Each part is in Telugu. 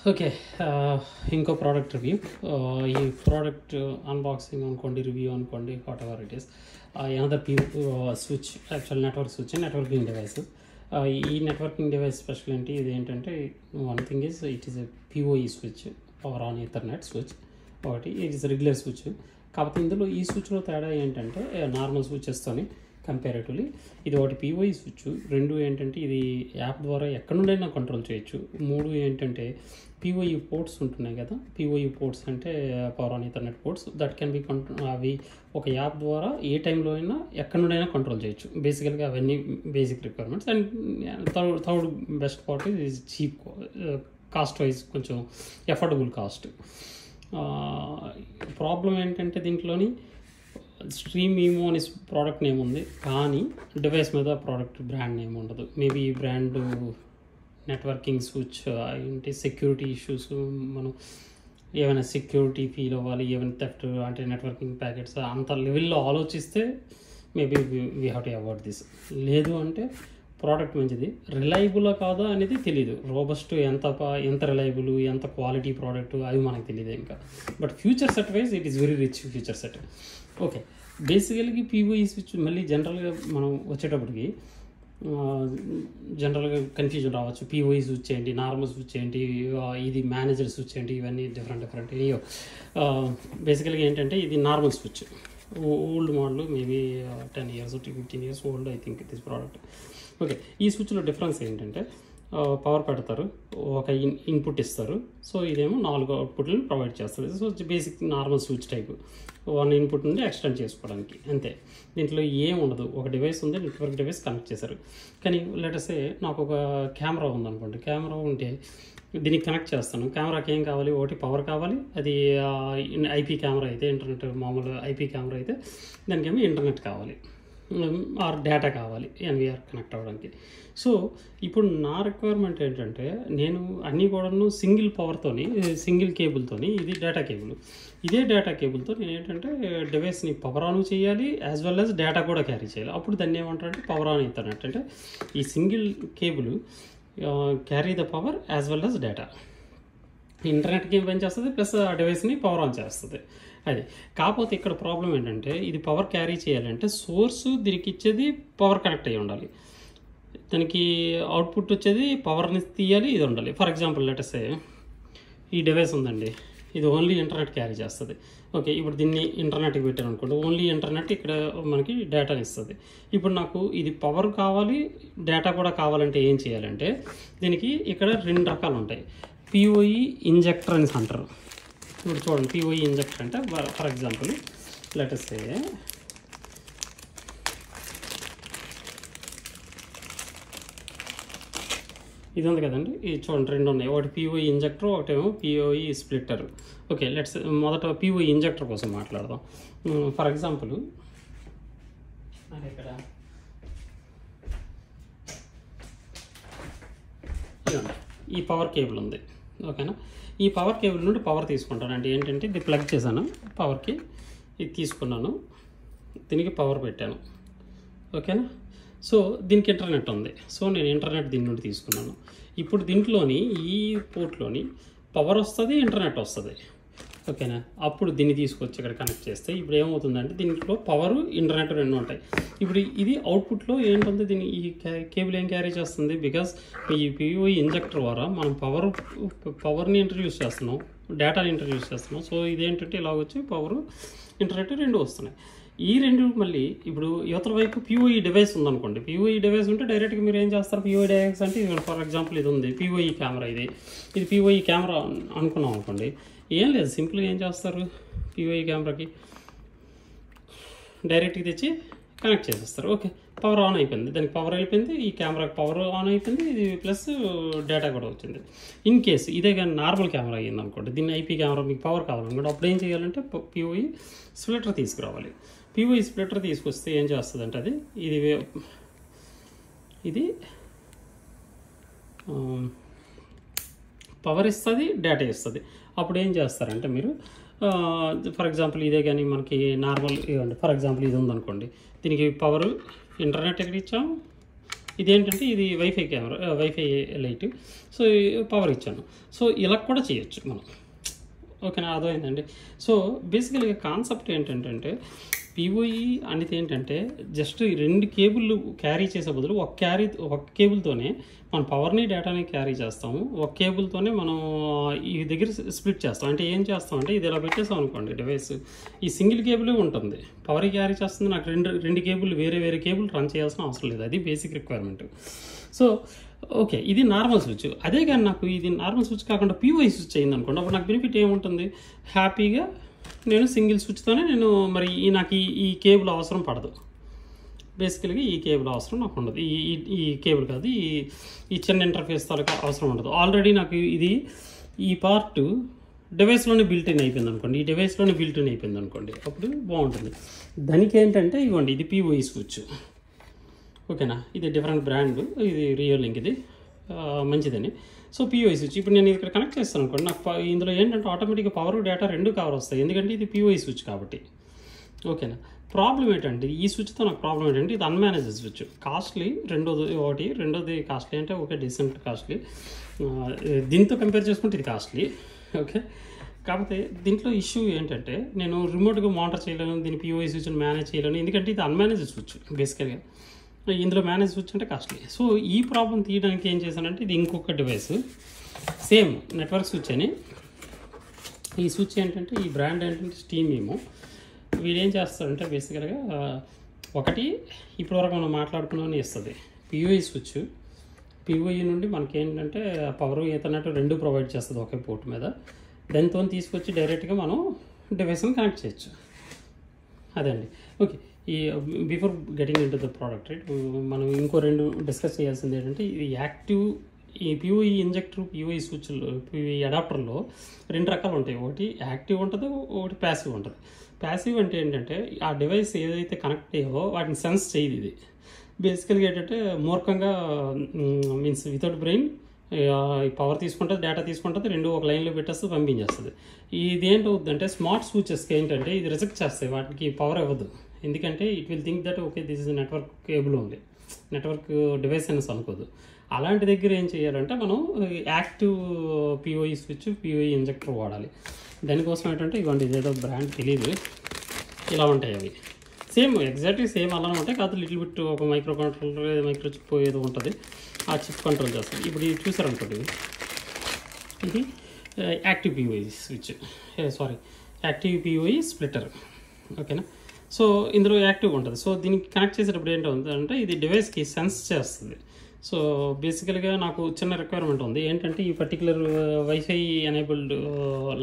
ఓకే. ఇంకో ప్రోడక్ట్ రివ్యూ. ఈ ప్రోడక్ట్ అన్బాక్సింగ్ అనుకోండి, రివ్యూ అనుకోండి, what ever it is. Another switch, actual network switch, networking device. ఈ నెట్వర్కింగ్ డివైస్ స్పెషల్ ఏంటి, ఇది ఏంటంటే one thing is it is a PoE switch, power on Ethernet switch. ఒకటి ఇట్ ఈస్ రెగ్యులర్ స్విచ్. కాకపోతే ఇందులో ఈ స్విచ్లో తేడా ఏంటంటే నార్మల్ స్విచ్చెస్తోని కంపారేటివ్లీ ఇది ఒకటి పిఓఈ స్విచ్. రెండు ఏంటంటే ఇది యాప్ ద్వారా ఎక్కడి నుండైనా కంట్రోల్ చేయొచ్చు. మూడు ఏంటంటే పిఓఈ పోర్ట్స్ ఉంటున్నాయి కదా, పిఓఈ పోర్ట్స్ అంటే power on Ethernet ports, that can be అవి ఒక యాప్ ద్వారా ఏ టైంలో అయినా ఎక్కడి నుండైనా కంట్రోల్ చేయొచ్చు. బేసికల్గా అవన్నీ basic requirements. And third best part is cheap, cost wise కొంచెం ఎఫోర్డబుల్ కాస్ట్. ప్రాబ్లం ఏంటంటే దీంట్లోని స్ట్రీమ్ ఈమో అనే ప్రోడక్ట్ నేమ్ ఉంది, కానీ డివైస్ మీద ప్రోడక్ట్ బ్రాండ్ నేమ్ ఉండదు. మేబీ ఈ బ్రాండ్ నెట్వర్కింగ్ స్విచ్ ఏంటి సెక్యూరిటీ ఇష్యూస్, మనం ఏమైనా సెక్యూరిటీ ఫీల్ అవ్వాలి, ఏమైనా థెఫ్ట్ అంటే నెట్వర్కింగ్ ప్యాకెట్స్ అంత లెవెల్లో ఆలోచిస్తే maybe we have to avoid this. లేదు అంటే ప్రోడక్ట్ మంచిది, రిలయబులా కాదా అనేది తెలియదు. రోబస్ట్ ఎంత రిలయబుల్, ఎంత క్వాలిటీ ప్రోడక్ట్ అవి మనకు తెలియదు ఇంకా. But future set wise it is very rich future set. Okay, బేసికల్గా పిఓఈ స్విచ్ మళ్ళీ జనరల్గా మనం వచ్చేటప్పటికి జనరల్గా కన్ఫ్యూజన్ రావచ్చు. పిఓఈ స్విచ్ ఏంటి, నార్మల్ స్విచ్ ఏంటి, ఇది మేనేజర్ స్విచ్ ఏంటి, ఇవన్నీ డిఫరెంట్ అయ్యో. బేసికల్గా ఏంటంటే ఇది normal switch, old model, maybe 10 years to 15 years old I think this product. Okay, ఈ స్విచ్లో డిఫరెన్స్ ఏంటంటే పవర్ పెడతారు, ఒక ఇన్పుట్ ఇస్తారు. సో ఇదేమో 4 అవుట్పుట్లను ప్రొవైడ్ చేస్తారు. So basic normal switch type, 1 input నుండి ఎక్స్టెండ్ చేసుకోవడానికి అంతే. దీంట్లో ఏం ఉండదు. ఒక డివైస్ ఉంది, నెట్వర్క్ డివైస్ కనెక్ట్ చేశారు. కానీ లెటర్సే నాకు ఒక కెమెరా ఉందనుకోండి, కెమెరా ఉంటే దీనికి కనెక్ట్ చేస్తాను. కెమెరాకి ఏం కావాలి, ఒకటి పవర్ కావాలి, అది ఐపీ కెమెరా అయితే, ఇంటర్నెట్ మామూలు ఐపీ కెమెరా అయితే దానికేమో ఇంటర్నెట్ కావాలి ఆర్ డేటా కావాలి ఎన్విఆర్ కనెక్ట్ అవ్వడానికి. సో ఇప్పుడు నా రిక్వైర్మెంట్ ఏంటంటే నేను అన్నీ కూడాను సింగిల్ పవర్తోని, సింగిల్ కేబుల్తోని, ఇది డేటా కేబుల్, ఇదే డేటా కేబుల్తో నేను ఏంటంటే డివైస్ని పవర్ ఆన్ చేయాలి, యాజ్ వెల్ యాజ్ డేటా కూడా క్యారీ చేయాలి. అప్పుడు దాన్ని ఏమంటారంటే పవర్ ఆన్ ఈథర్నెట్. అంటే ఈ single cable carry the power as well as data, ఇంటర్నెట్కి ఏం పని చేస్తుంది, ప్లస్ ఆ డివైస్ని పవర్ ఆన్ చేస్తుంది. అది కాకపోతే ఇక్కడ ప్రాబ్లం ఏంటంటే ఇది పవర్ క్యారీ చేయాలంటే సోర్సు దీనికి ఇచ్చేది పవర్ కనెక్ట్ అయ్యి ఉండాలి, దానికి అవుట్పుట్ వచ్చేది పవర్ని తీయాలి, ఇది ఉండాలి. ఫర్ ఎగ్జాంపుల్ లెటర్సే ఈ డివైస్ ఉందండి, ఇది ఓన్లీ ఇంటర్నెట్ క్యారీ చేస్తుంది. ఓకే, ఇప్పుడు దీన్ని ఇంటర్నెట్కి పెట్టాను అనుకోండి, ఓన్లీ ఇంటర్నెట్ ఇక్కడ మనకి డేటాని ఇస్తుంది. ఇప్పుడు నాకు ఇది పవర్ కావాలి, డేటా కూడా కావాలంటే ఏం చేయాలంటే దీనికి ఇక్కడ 2 రకాలు ఉంటాయి. పిఓఈ ఇంజెక్టర్ అని అంటారు. ఇప్పుడు చూడండి, పిఓఈ ఇంజెక్టర్ అంటే ఫర్ ఎగ్జాంపుల్ లెటర్సే ఇది ఉంది కదండి, ఇది చూడండి 2 ఉన్నాయి. ఒకటి పిఓఈ ఇంజెక్టర్, ఒకటేమో పిఓఈ స్ప్లిట్టర్. ఓకే, లెట్స్ మొదట పిఓఈ ఇంజెక్టర్ కోసం మాట్లాడదాం. ఫర్ ఎగ్జాంపుల్ ఇక్కడ ఈ పవర్ కేబుల్ ఉంది, ఓకేనా. ఈ పవర్ కేబుల్ నుండి పవర్ తీసుకుంటాను. అంటే ఏంటంటే ఇది ప్లగ్ చేశాను పవర్కి, ఇది తీసుకున్నాను, దీనికి పవర్ పెట్టాను, ఓకేనా. సో దీనికి ఇంటర్నెట్ ఉంది, సో నేను ఇంటర్నెట్ దీని నుండి తీసుకున్నాను. ఇప్పుడు దీంట్లోని ఈ పోర్ట్లోని పవర్ వస్తుంది, ఇంటర్నెట్ వస్తుంది, ఓకేనా. అప్పుడు దీన్ని తీసుకొచ్చి ఇక్కడ కనెక్ట్ చేస్తే ఇప్పుడు ఏమవుతుందంటే దీంట్లో పవర్ ఇంటర్నెట్ 2 ఉంటాయి. ఇప్పుడు ఇది అవుట్పుట్లో ఏంటుంది, దీన్ని ఈ కేబుల్ ఏం క్యారీ చేస్తుంది, బికాస్ ఈ పిఓఈ ఇంజెక్టర్ ద్వారా మనం పవర్ని ఇంట్రడ్యూస్ చేస్తున్నాం, డేటాని ఇంట్రడ్యూస్ చేస్తున్నాం. సో ఇదేంటంటే ఇలా వచ్చి పవర్ ఇంటర్నెట్ 2 వస్తున్నాయి. ఈ 2 మళ్ళీ ఇప్పుడు యువతల వైపు పిఓఈ డివైస్ ఉందనుకోండి, పిఓఈ డివైస్ ఉంటే డైరెక్ట్గా మీరు ఏం చేస్తారు, పిఓఈ డివైస్ అంటే ఫర్ ఎగ్జాంపుల్ ఇది ఉంది పిఓఈ కెమెరా, ఇది పిఓఈ కెమెరా అనుకున్నాం అనుకోండి, ఏం లేదు, సింపుల్గా ఏం చేస్తారు, పిఓఈ కెమెరాకి డైరెక్ట్గా తెచ్చి కనెక్ట్ చేసేస్తారు. ఓకే, పవర్ ఆన్ అయిపోయింది, దానికి పవర్ అయిపోయింది, ఈ కెమెరాకి పవర్ ఆన్ అయిపోయింది, ఇది ప్లస్ డేటా కూడా వచ్చింది. ఇన్ కేసు ఇదే కానీ నార్మల్ కెమెరా అయ్యింది అనుకోండి, దీన్ని ఐపీ కెమెరా మీకు పవర్ కావాలనుకోండి, అప్పుడు ఏం చేయాలంటే పిఓఈ స్ప్లిటర్ తీసుకురావాలి. పిఓఈ స్ప్లిటర్ తీసుకొస్తే ఏం చేస్తుంది అంటే ఇది పవర్ ఇస్తుంది, డేటా ఇస్తుంది. అప్పుడు ఏం చేస్తారంటే మీరు ఫర్ ఎగ్జాంపుల్ ఇదే కానీ మనకి నార్మల్ ఇవ్వండి, ఫర్ ఎగ్జాంపుల్ ఇది ఉందనుకోండి, దీనికి పవర్ ఇంటర్నెట్ ఎక్కడ ఇచ్చాము, ఇదేంటంటే ఇది wifi camera, wifi light. So power ఇచ్చాను. సో ఇలా కూడా చేయొచ్చు మనం. ఓకేనా, అర్థమైందండి. సో బేసికల్గా కాన్సెప్ట్ ఏంటంటే పిఓఈ అనేది ఏంటంటే జస్ట్ 2 కేబుల్ క్యారీ చేసే బదులు ఒక కేబుల్తోనే మన పవర్ని డేటాని క్యారీ చేస్తాము. ఒక కేబుల్తోనే మనం ఈ దగ్గర స్ప్లిట్ చేస్తాం. అంటే ఏం చేస్తామంటే ఇది ఇలా పెట్టేసాం అనుకోండి డివైస్, ఈ సింగిల్ కేబులే ఉంటుంది, పవర్ క్యారీ చేస్తుంది. నాకు రెండు కేబుల్ వేరే కేబుల్ రన్ చేయాల్సిన అవసరం లేదు. అది బేసిక్ రిక్వైర్మెంట్. సో ఓకే, ఇది నార్మల్ స్విచ్. అదే కానీ నాకు ఇది నార్మల్ స్విచ్ కాకుండా పిఓఈ స్విచ్ అయింది అనుకోండి, అప్పుడు నాకు బెనిఫిట్ ఏముంటుంది? హ్యాపీగా నేను సింగిల్ స్విచ్తోనే నేను మరి నాకు ఈ కేబుల్ అవసరం పడదు. బేసికల్గా ఈ కేబుల్ అవసరం నాకు ఉండదు. ఈ కేబుల్ కాదు, ఈ చిన్న ఇంటర్ఫేస్ తాలూకా అవసరం ఉండదు. ఆల్రెడీ నాకు ఈ పార్ట్ డివైస్లోనే బిల్ట్-ఇన్ అయిపోయింది అనుకోండి, ఈ డివైస్లోనే బిల్ట్-ఇన్ అయిపోయింది అనుకోండి, అప్పుడు బాగుంటుంది. దానికి ఏంటంటే ఇవ్వండి, ఇది పిఓఈ స్విచ్. ఓకేనా, ఇది డిఫరెంట్ బ్రాండ్, ఇది రియల్ లింక్, ఇది మంచిదని. సో పిఓఈ స్విచ్ ఇప్పుడు నేను ఇక్కడ కనెక్ట్ చేస్తాను అనుకోండి, నాకు ఇందులో ఏంటంటే ఆటోమేటిక్గా పవర్ డేటా 2 కవర్ వస్తాయి, ఎందుకంటే ఇది పిఓఈ స్విచ్ కాబట్టి. ఓకేనా, ప్రాబ్లం ఏంటంటే ఈ స్విచ్తో నాకు ప్రాబ్లం ఏంటంటే ఇది అన్మేనేజ్డ్ స్విచ్, కాస్ట్లీ. రెండోది కాస్ట్లీ అంటే ఓకే, డీసెంట్ కాస్ట్లీ. దీంతో కంపేర్ చేసుకుంటే ఇది కాస్ట్లీ. ఓకే, కాకపోతే దీంట్లో ఇష్యూ ఏంటంటే నేను రిమోట్గా మానిటర్ చేయలేను, దీని పిఓఈ స్విచ్ని మేనేజ్ చేయలేను, ఎందుకంటే ఇది అన్మేనేజ్డ్ స్విచ్. బేసికల్గా ఇందులో మేనేజ్ స్విచ్ అంటే కాస్ట్లీ. సో ఈ ప్రాబ్లం తీయడానికి ఏం చేశానంటే ఇది ఇంకొక డివైస్, సేమ్ నెట్వర్క్ స్విచ్ అని. ఈ స్విచ్ ఏంటంటే ఈ బ్రాండ్ ఏంటంటే స్టీమ్ ఏమో. వీడేం చేస్తాడంటే బేసికల్గా ఒకటి ఇప్పటివరకు మనం మాట్లాడుకున్నామని ఇస్తుంది పిఓఈ స్విచ్. పిఓఈ నుండి మనకి ఏంటంటే పవర్ ఈథర్నెట్ 2 ప్రొవైడ్ చేస్తుంది ఒకే పోర్ట్ మీద. దాంతో తీసుకొచ్చి డైరెక్ట్గా మనం డివైస్ని కనెక్ట్ చేయొచ్చు. అదే అండి. Okay, before getting in to the product, right, మనం ఇంకో 2 డిస్కస్ చేయాల్సింది ఏంటంటే ఈ పిఓఈ ఇంజెక్టర్, పిఓఈ స్విచ్లో, పిఓఈ అడాప్టర్లో 2 రకాలు ఉంటాయి. ఒకటి యాక్టివ్ ఉంటుంది, ఒకటి ప్యాసివ్ ఉంటుంది. ప్యాసివ్ అంటే ఏంటంటే ఆ డివైస్ ఏదైతే కనెక్ట్ అయ్యో వాటిని సెన్స్ చేయదు. ఇది బేసికల్గా ఏంటంటే మూర్ఖంగా మీన్స్ వితౌట్ బ్రెయిన్ పవర్ తీసుకుంటుంది, డేటా తీసుకుంటుంది, 2 ఒక లైన్లో పెట్టేస్తుంది, పంపించేస్తుంది. ఇది ఏంటవుతుందంటే స్మార్ట్ స్విచెస్కి ఏంటంటే ఇది రిజెక్ట్ చేస్తాయి, వాటికి పవర్ ఇవ్వదు. ఎందుకంటే it will think that okay this is network cable only, network device అనేసి అనుకోదు. అలాంటి దగ్గర ఏం చేయాలంటే మనం active PoE switch, PoE injector వాడాలి. దానికోసం ఏంటంటే ఇవ్వండి, ఇదేదో బ్రాండ్ తెలియదు, ఇలా ఉంటాయి అవి. సేమ్ ఎగ్జాక్ట్లీ సేమ్ అలానే ఉంటాయి, కాదు లిటిల్ బిట్ ఒక మైక్రో కంట్రోలర్, మైక్రో చిప్ ఏదో ఉంటుంది, ఆ చిప్ కంట్రోల్ చేస్తుంది. ఇప్పుడు ఇది చూసారనుకోండి, ఇది active PoE switch, active PoE splitter. ఓకేనా, సో ఇందులో యాక్టివ్ ఉంటుంది. సో దీనికి కనెక్ట్ చేసేటప్పుడు ఏంటంటే ఇది డివైస్కి సెన్స్ చేస్తుంది. సో బేసికల్గా నాకు చిన్న రిక్వైర్మెంట్ ఉంది ఏంటంటే ఈ particular wifi enabled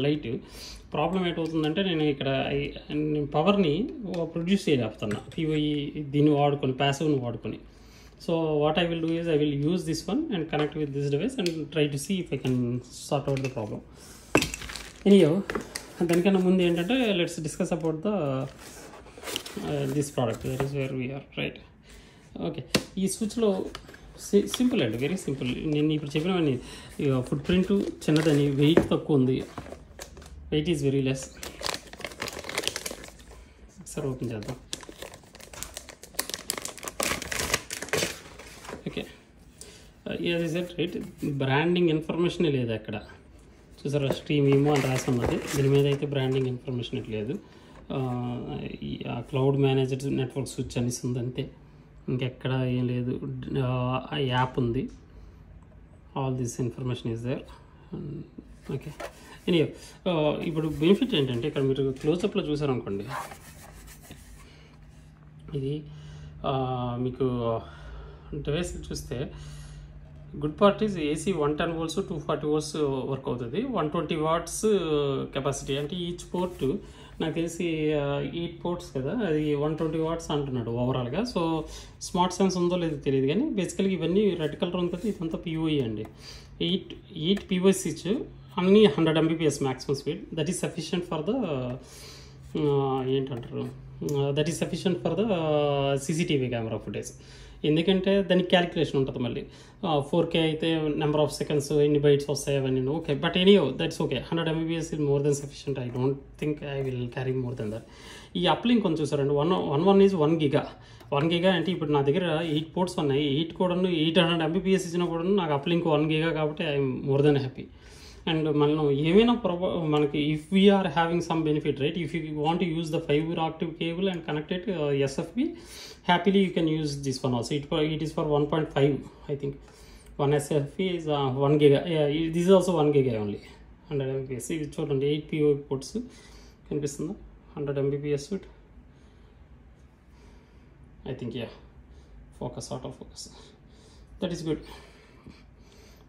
light problem ఏంటవుతుందంటే నేను ఇక్కడ పవర్ని ప్రొడ్యూస్ చేయలేపుతున్నా పిఓఈ దీన్ని వాడుకొని, ప్యాసివ్ని వాడుకొని. So what I will do is I will use this one and connect with this device and try to see if I can sort out the problem. Anyhow, దానికన్నా ముందు ఏంటంటే let's discuss about the this product, that is where we are, right. Okay, ఈ స్విచ్లో సింపుల్ అండి, వెరీ సింపుల్. నేను ఇప్పుడు చెప్పినవన్నీ ఫుట్ ప్రింట్ చిన్నదని, వెయిట్ తక్కువ ఉంది, వెయిట్ ఈజ్ వెరీ లెస్. ఒకసారి ఓపెన్ చేద్దాం. ఓకే, అది సార్ రైట్, బ్రాండింగ్ ఇన్ఫర్మేషన్ లేదు అక్కడ, చూసారా, స్ట్రీమ్ ఏమో అని రాసి ఉన్నది, దీని మీద అయితే బ్రాండింగ్ ఇన్ఫర్మేషన్ లేదు. క్లౌడ్ మేనేజర్ నెట్వర్క్ స్విచ్ అనేసి ఉంది అంతే, ఇంకెక్కడ ఏం లేదు. యాప్ ఉంది, all this information is there. Okay, anyway ఇప్పుడు బెనిఫిట్ ఏంటంటే ఇక్కడ మీరు క్లోజప్లో చూసారనుకోండి, ఇది మీకు డివైస్ చూస్తే good part is AC 110 volts 240 volts work అవుతుంది, 120 watts కెపాసిటీ. అంటే ఈచ్ పోర్ట్ నాకు తెలిసి 8 ports కదా, అది 120 watts అంటున్నాడు ఓవరాల్గా. సో స్మార్ట్ సెన్స్ ఉందో లేదో తెలియదు, కానీ బేసికల్గా ఇవన్నీ రెడ్ కలర్ ఉంటుంది, ఇదంతా పిఓఈ అండి. 8 పిఓఈ స్విచ్, అన్నీ 100 Mbps maximum speed. That is sufficient for the ఏంటంటారు, that is sufficient for the CCTV camera footage. ఎందుకంటే దానికి క్యాలిక్యులేషన్ ఉంటుంది మళ్ళీ 4K అయితే నెంబర్ ఆఫ్ సెకండ్స్ ఎన్ని బైట్స్ వస్తాయి అవన్నీ okay. But anyhow that's okay. 100 MBPS is more than sufficient. I don't think I will carry more than that. ఈ అప్లింక్ కొంచెం చూసారండి 1 ఈజ్ 1 giga. 1 giga అంటే ఇప్పుడు నా దగ్గర 8 పోర్ట్స్ ఉన్నాయి. 8 కూడా 800 MBPS ఇచ్చినా కూడా నాకు అప్లింక్ 1 giga కాబట్టి I'm more than happy. And మనం ఏమైనా మనకి if we're having some benefit right, if you want to use the fibre optic cable and connected SFP, happily you can use this one also. It is for 1.5 I think. 1 SFP is 1 giga. This is also 1 giga only. 100 MBPS. ఇది చూడండి 8 PO పోర్ట్స్ కనిపిస్తుందా? 100 MBPS with I think focus, auto focus, that is good.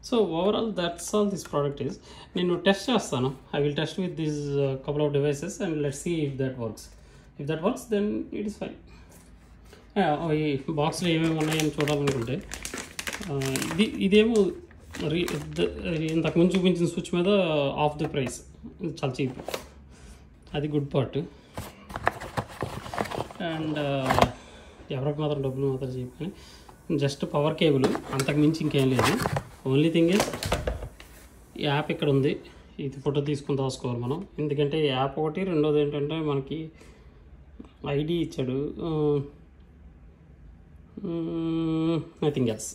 So overall that's all this product is. నేను టెస్ట్ చేస్తాను. I will test with this couple of devices and let's see if that works. If that works then it is fine. ఈ బాక్స్లో ఏమేమి ఉన్నాయని చూడాలనుకుంటే ఇదేమో ఇంతకుముందు చూపించిన స్విచ్ మీద ఆఫ్ ది ప్రైస్, చాలా చీప్, అది గుడ్ పార్ట్. అండ్ ఎవరికి మాత్రం డబ్బులు మాత్రం చీప్ కానీ జస్ట్ పవర్ కేబుల్, అంతకు మించి ఇంకేం లేదు. ఓన్లీ థింగ్ ఇస్ యాప్ ఇక్కడ ఉంది, ఇది ఫోటో తీసుకుని రాసుకోవాలి మనం. ఎందుకంటే యాప్ ఒకటి, రెండోది ఏంటంటే మనకి ఐడి ఇచ్చాడు, nothing else.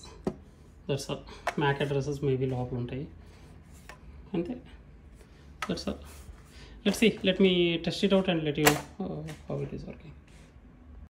That's all. Mac addresses maybe లోపల ఉంటాయి అంతే. That's all. Let's see, let me test it out and let you how it is working.